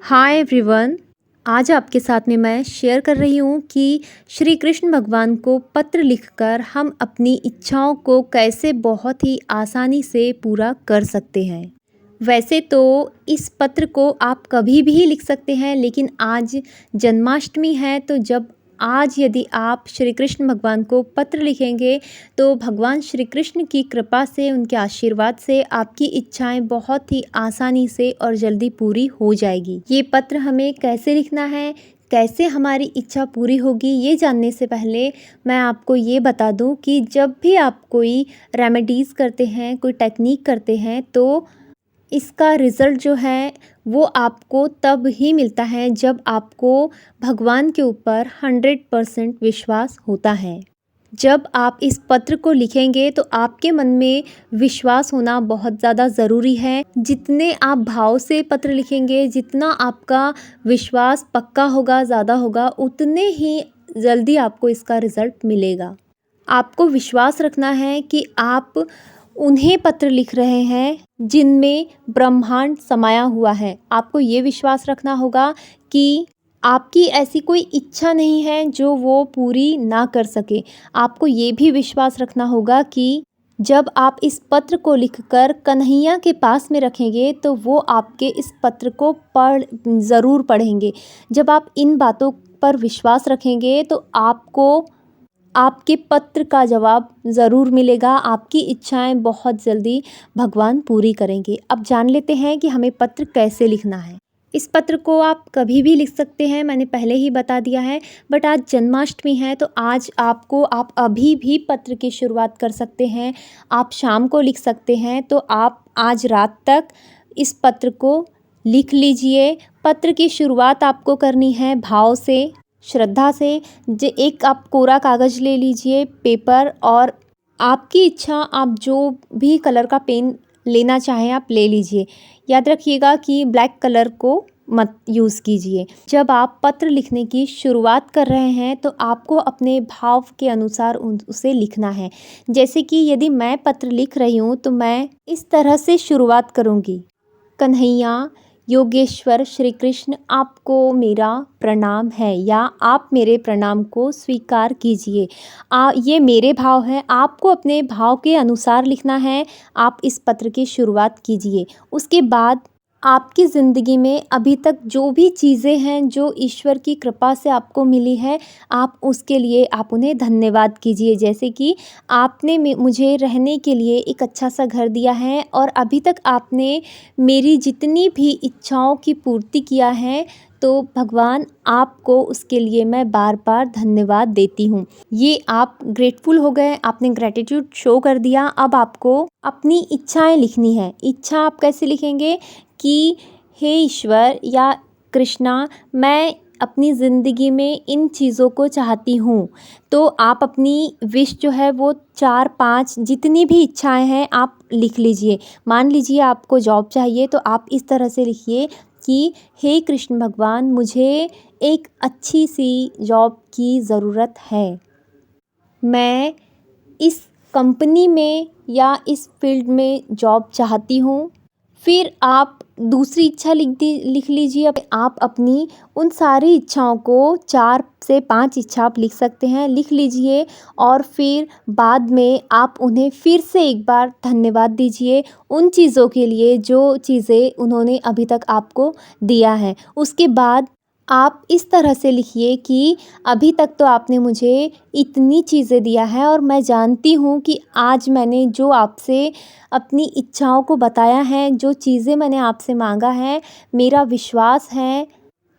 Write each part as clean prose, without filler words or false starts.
Hi everyone. आज आपके साथ में मैं शेयर कर रही हूँ कि श्री कृष्ण भगवान को पत्र लिखकर हम अपनी इच्छाओं को कैसे बहुत ही आसानी से पूरा कर सकते हैं। वैसे तो इस पत्र को आप कभी भी लिख सकते हैं, लेकिन आज जन्माष्टमी है, तो जब आज यदि आप श्री कृष्ण भगवान को पत्र लिखेंगे तो भगवान श्री कृष्ण की कृपा से, उनके आशीर्वाद से आपकी इच्छाएं बहुत ही आसानी से और जल्दी पूरी हो जाएगी। ये पत्र हमें कैसे लिखना है, कैसे हमारी इच्छा पूरी होगी, ये जानने से पहले मैं आपको ये बता दूं कि जब भी आप कोई रेमेडीज़ करते हैं, कोई टेक्निक करते हैं, तो इसका रिज़ल्ट जो है वो आपको तब ही मिलता है जब आपको भगवान के ऊपर 100% विश्वास होता है। जब आप इस पत्र को लिखेंगे तो आपके मन में विश्वास होना बहुत ज़्यादा ज़रूरी है। जितने आप भाव से पत्र लिखेंगे, जितना आपका विश्वास पक्का होगा, ज़्यादा होगा, उतने ही जल्दी आपको इसका रिज़ल्ट मिलेगा। आपको विश्वास रखना है कि आप उन्हें पत्र लिख रहे हैं जिनमें ब्रह्मांड समाया हुआ है। आपको ये विश्वास रखना होगा कि आपकी ऐसी कोई इच्छा नहीं है जो वो पूरी ना कर सके। आपको ये भी विश्वास रखना होगा कि जब आप इस पत्र को लिखकर कन्हैया के पास में रखेंगे तो वो आपके इस पत्र को ज़रूर पढ़ेंगे। जब आप इन बातों पर विश्वास रखेंगे तो आपको आपके पत्र का जवाब ज़रूर मिलेगा। आपकी इच्छाएं बहुत जल्दी भगवान पूरी करेंगे। अब जान लेते हैं कि हमें पत्र कैसे लिखना है। इस पत्र को आप कभी भी लिख सकते हैं, मैंने पहले ही बता दिया है, बट आज जन्माष्टमी है तो आज आप अभी भी पत्र की शुरुआत कर सकते हैं। आप शाम को लिख सकते हैं, तो आप आज रात तक इस पत्र को लिख लीजिए। पत्र की शुरुआत आपको करनी है भाव से, श्रद्धा से। एक आप कोरा कागज़ ले लीजिए, पेपर, और आपकी इच्छा, आप जो भी कलर का पेन लेना चाहें आप ले लीजिए। याद रखिएगा कि ब्लैक कलर को मत यूज़ कीजिए। जब आप पत्र लिखने की शुरुआत कर रहे हैं तो आपको अपने भाव के अनुसार उसे लिखना है। जैसे कि यदि मैं पत्र लिख रही हूँ तो मैं इस तरह से शुरुआत करूँगी। कन्हैया, योगेश्वर श्री कृष्ण, आपको मेरा प्रणाम है, या आप मेरे प्रणाम को स्वीकार कीजिए। ये मेरे भाव हैं, आपको अपने भाव के अनुसार लिखना है। आप इस पत्र की शुरुआत कीजिए। उसके बाद आपकी ज़िंदगी में अभी तक जो भी चीज़ें हैं जो ईश्वर की कृपा से आपको मिली है, आप उसके लिए आप उन्हें धन्यवाद कीजिए। जैसे कि आपने मुझे रहने के लिए एक अच्छा सा घर दिया है और अभी तक आपने मेरी जितनी भी इच्छाओं की पूर्ति किया है, तो भगवान आपको उसके लिए मैं बार बार धन्यवाद देती हूँ। ये आप ग्रेटफुल हो गए, आपने ग्रैटिट्यूड शो कर दिया। अब आपको अपनी इच्छाएं लिखनी है। इच्छा आप कैसे लिखेंगे कि हे ईश्वर या कृष्णा, मैं अपनी ज़िंदगी में इन चीज़ों को चाहती हूँ। तो आप अपनी विश जो है वो 4-5 जितनी भी इच्छाएं हैं आप लिख लीजिए। मान लीजिए आपको जॉब चाहिए तो आप इस तरह से लिखिए कि हे कृष्ण भगवान, मुझे एक अच्छी सी जॉब की ज़रूरत है। मैं इस कंपनी में या इस फील्ड में जॉब चाहती हूँ। फिर आप दूसरी इच्छा लिख लीजिए। अब आप अपनी उन सारी इच्छाओं को 4 से 5 इच्छा आप लिख सकते हैं, लिख लीजिए। और फिर बाद में आप उन्हें फिर से एक बार धन्यवाद दीजिए उन चीज़ों के लिए जो चीज़ें उन्होंने अभी तक आपको दिया है। उसके बाद आप इस तरह से लिखिए कि अभी तक तो आपने मुझे इतनी चीज़ें दिया है और मैं जानती हूँ कि आज मैंने जो आपसे अपनी इच्छाओं को बताया है, जो चीज़ें मैंने आपसे मांगा है, मेरा विश्वास है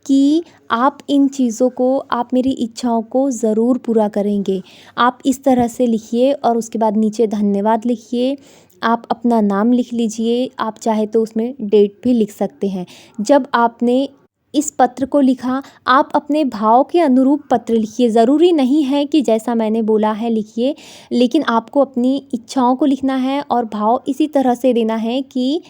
कि आप इन चीज़ों को, आप मेरी इच्छाओं को ज़रूर पूरा करेंगे। आप इस तरह से लिखिए और उसके बाद नीचे धन्यवाद लिखिए। आप अपना नाम लिख लीजिए, आप चाहे तो उसमें डेट भी लिख सकते हैं। जब आपने इस पत्र को लिखा, आप अपने भाव के अनुरूप पत्र लिखिए। ज़रूरी नहीं है कि जैसा मैंने बोला है लिखिए, लेकिन आपको अपनी इच्छाओं को लिखना है और भाव इसी तरह से देना है कि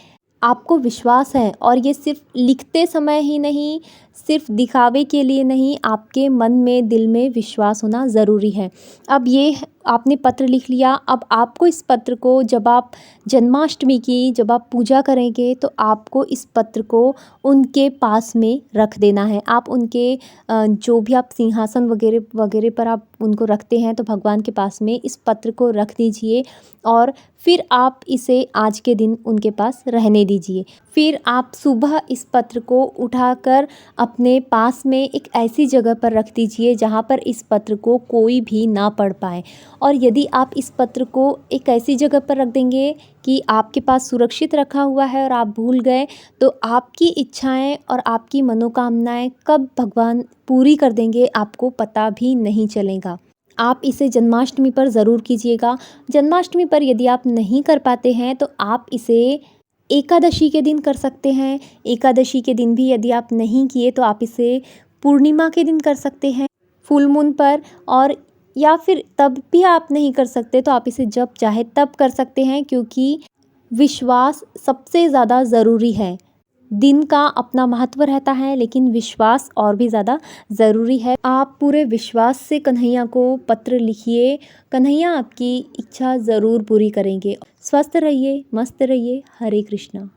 आपको विश्वास है। और ये सिर्फ लिखते समय ही नहीं, सिर्फ दिखावे के लिए नहीं, आपके मन में, दिल में विश्वास होना ज़रूरी है। अब ये आपने पत्र लिख लिया। अब आपको इस पत्र को जब आप जन्माष्टमी की जब आप पूजा करेंगे तो आपको इस पत्र को उनके पास में रख देना है। आप उनके जो भी आप सिंहासन वगैरह वगैरह पर आप उनको रखते हैं तो भगवान के पास में इस पत्र को रख दीजिए और फिर आप इसे आज के दिन उनके पास रहने दीजिए। फिर आप सुबह इस पत्र को उठाकर अपने पास में एक ऐसी जगह पर रख दीजिए जहाँ पर इस पत्र को कोई भी ना पढ़ पाए। और यदि आप इस पत्र को एक ऐसी जगह पर रख देंगे कि आपके पास सुरक्षित रखा हुआ है और आप भूल गए तो आपकी इच्छाएं और आपकी मनोकामनाएं कब भगवान पूरी कर देंगे आपको पता भी नहीं चलेगा। आप इसे जन्माष्टमी पर ज़रूर कीजिएगा। जन्माष्टमी पर यदि आप नहीं कर पाते हैं तो आप इसे एकादशी के दिन कर सकते हैं। एकादशी के दिन भी यदि आप नहीं किए तो आप इसे पूर्णिमा के दिन कर सकते हैं, फुल मून पर। और या फिर तब भी आप नहीं कर सकते तो आप इसे जब चाहे तब कर सकते हैं, क्योंकि विश्वास सबसे ज़्यादा ज़रूरी है। दिन का अपना महत्व रहता है लेकिन विश्वास और भी ज़्यादा ज़रूरी है। आप पूरे विश्वास से कन्हैया को पत्र लिखिए। कन्हैया आपकी इच्छा ज़रूर पूरी करेंगे। स्वस्थ रहिए, मस्त रहिए। हरे कृष्णा।